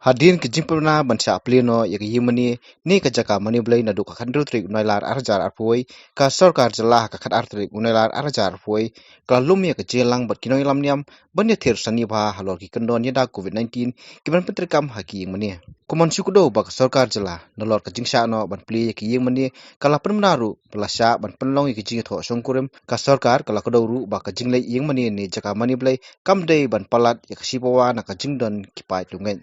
Hadin ke jimpurna bansa pleno yak yimani ni ke jaka mani blai na duka khandru trik unailar arjar arpoi ka sorkar jelah ka khat artrik unailar arjar arpoi ka lumya ke jelang bat kinoi niam ban Ïathir sani ba halor ki kyndon ïada COVID-19 kiban petrikam haki yimani kumon sukudo ba sorkar jelah nalor ka jingsha no ban pli yak yimani kala penmaru pelasya ban penlong ki jing tho songkurim ka sorkar kala koduru ba ka jinglai yimani ni jaka mani blai kamdei ban palat yak sipawa na ka jingdon kipai tungen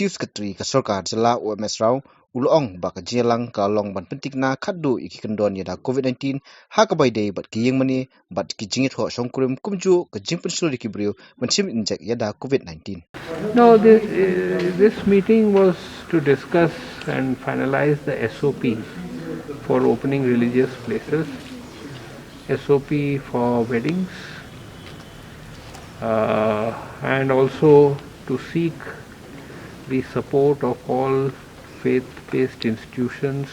Chief Secretary ka Sorkar jela OMS raw ulong ba ka jelang ka long ban pentik na khaddu iki kyndon ïada COVID-19 ha ka bai dei bat ki yingmani bat ki jingit ho songkurim kumju ka jingpen suri ki brio mensim injek ïada COVID-19. No, this meeting was to discuss and finalize the SOP for opening religious places, SOP for weddings, and also to seek the support of all faith-based institutions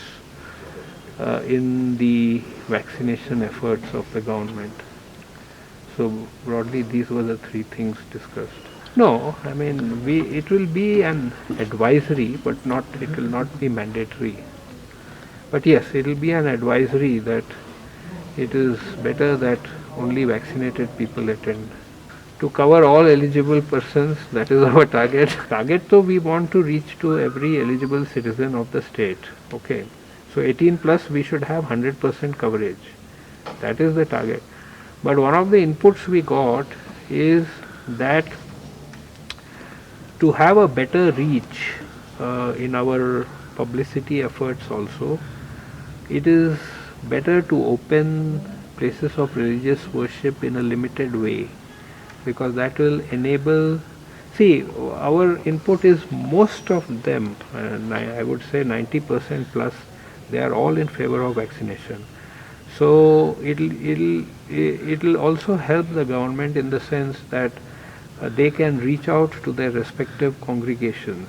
in the vaccination efforts of the government. So broadly, these were the three things discussed. No, I mean it will be an advisory, but it will not be mandatory. But yes, it will be an advisory that it is better that only vaccinated people attend. To cover all eligible persons, that is our target. Though we want to reach to every eligible citizen of the state. Okay. So 18 plus we should have 100% coverage. That is the target. But one of the inputs we got is that to have a better reach in our publicity efforts also, it is better to open places of religious worship in a limited way, because that will enable, see, our input is most of them, I would say 90% plus, they are all in favor of vaccination. So it'll also help the government in the sense that they can reach out to their respective congregations.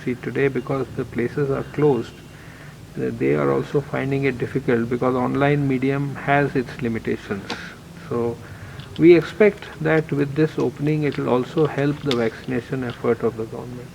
See, today because the places are closed, they are also finding it difficult because online medium has its limitations. So we expect that with this opening it will also help the vaccination effort of the government.